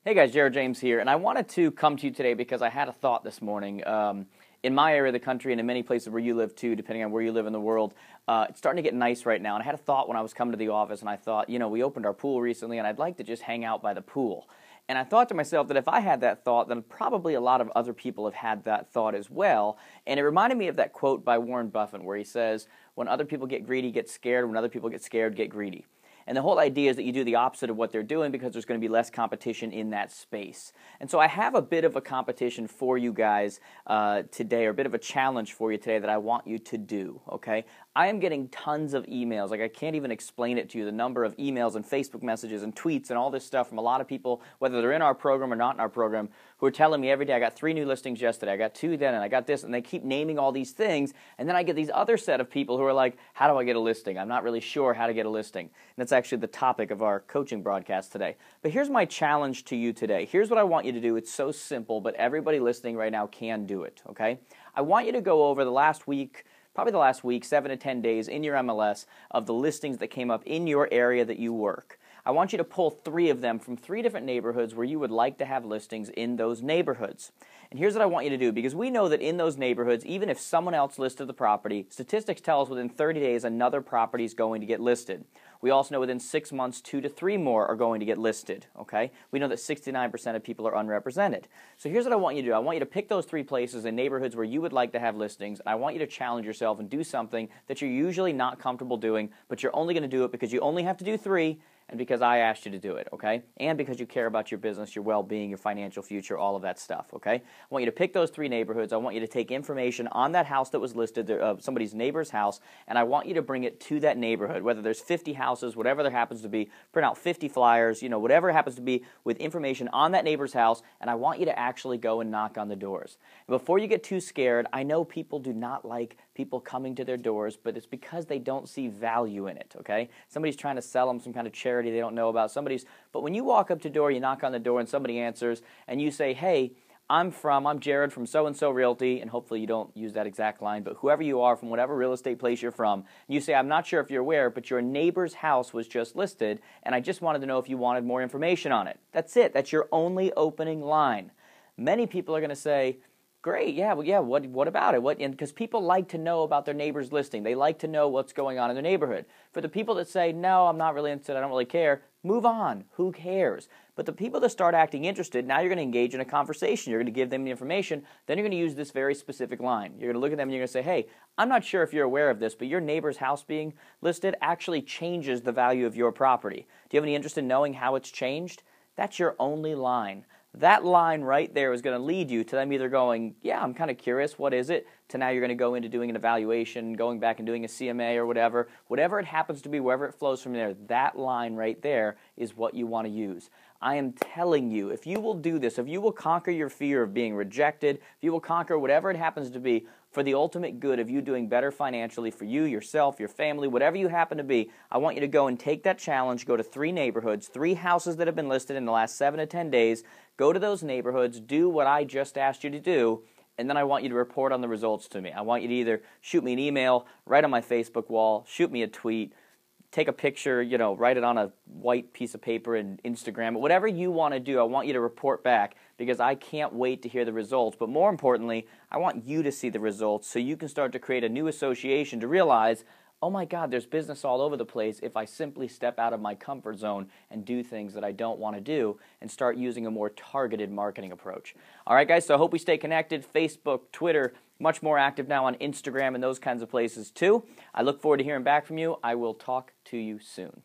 Hey guys, Jared James here, and I wanted to come to you today because I had a thought this morning. In my area of the country and in many places where you live too, depending on where you live in the world, it's starting to get nice right now. And I had a thought when I was coming to the office, and I thought, we opened our pool recently, and I'd like to just hang out by the pool. And I thought to myself that if I had that thought, then probably a lot of other people have had that thought as well. And it reminded me of that quote by Warren Buffett where he says, when other people get greedy, get scared. When other people get scared, get greedy. And the whole idea is that you do the opposite of what they're doing because there's going to be less competition in that space. And so I have a bit of a competition for you guys today, or a bit of a challenge for you today that I want you to do, okay? I am getting tons of emails. Like, I can't even explain it to you, the number of emails and Facebook messages and tweets and all this stuff from a lot of people, whether they're in our program or not in our program, who are telling me every day, I got 3 new listings yesterday, I got 2 then, and I got this, and they keep naming all these things, and then I get these other set of people who are like, how do I get a listing? I'm not really sure how to get a listing. And that's actually the topic of our coaching broadcast today. But here's my challenge to you today. Here's what I want you to do. It's so simple, but everybody listening right now can do it, okay? I want you to go over the last week, probably the last week, 7 to 10 days in your MLS of the listings that came up in your area that you work. I want you to pull 3 of them from 3 different neighborhoods where you would like to have listings in those neighborhoods. And here's what I want you to do, because we know that in those neighborhoods, even if someone else listed the property, statistics tell us within 30 days another property is going to get listed. We also know within 6 months, 2 to 3 more are going to get listed, okay? We know that 69% of people are unrepresented. So here's what I want you to do. I want you to pick those 3 places in neighborhoods where you would like to have listings, and I want you to challenge yourself and do something that you're usually not comfortable doing, but you're only going to do it because you only have to do 3, and because I asked you to do it, okay? And because you care about your business, your well-being, your financial future, all of that stuff, okay? I want you to pick those 3 neighborhoods. I want you to take information on that house that was listed, somebody's neighbor's house, and I want you to bring it to that neighborhood, whether there's 50 houses, whatever there happens to be, print out 50 flyers, whatever it happens to be with information on that neighbor's house, and I want you to actually go and knock on the doors. And before you get too scared, I know people do not like people coming to their doors, but it's because they don't see value in it, okay? Somebody's trying to sell them some kind of charity they don't know about. But when you walk up to the door, you knock on the door, and somebody answers, and you say, hey, I'm Jared from so-and-so Realty, and hopefully you don't use that exact line, but whoever you are from whatever real estate place you're from, and you say, I'm not sure if you're aware, but your neighbor's house was just listed, and I just wanted to know if you wanted more information on it. That's it. That's your only opening line. Many people are going to say, great, what about it? Because people like to know about their neighbor's listing. They like to know what's going on in their neighborhood. For the people that say, no, I'm not really interested, I don't really care, move on. Who cares? But the people that start acting interested, now you're going to engage in a conversation. You're going to give them the information. Then you're going to use this very specific line. You're going to look at them and you're going to say, hey, I'm not sure if you're aware of this, but your neighbor's house being listed actually changes the value of your property. Do you have any interest in knowing how it's changed? That's your only line. That line right there is going to lead you to them either going, yeah, I'm kind of curious, what is it? To now you're going to go into doing an evaluation, going back and doing a CMA or whatever. Whatever it happens to be, wherever it flows from there, that line right there is what you want to use. I am telling you, if you will do this, if you will conquer your fear of being rejected, if you will conquer whatever it happens to be for the ultimate good of you doing better financially for you, yourself, your family, whatever you happen to be, I want you to go and take that challenge, go to 3 neighborhoods, 3 houses that have been listed in the last 7 to 10 days, go to those neighborhoods, do what I just asked you to do, and then I want you to report on the results to me. I want you to either shoot me an email, write on my Facebook wall, shoot me a tweet, take a picture, write it on a white piece of paper and Instagram. Whatever you want to do, I want you to report back because I can't wait to hear the results. But more importantly, I want you to see the results so you can start to create a new association to realize, oh my God, there's business all over the place if I simply step out of my comfort zone and do things that I don't want to do and start using a more targeted marketing approach. All right, guys, so I hope we stay connected. Facebook, Twitter, much more active now on Instagram and those kinds of places too. I look forward to hearing back from you. I will talk to you soon.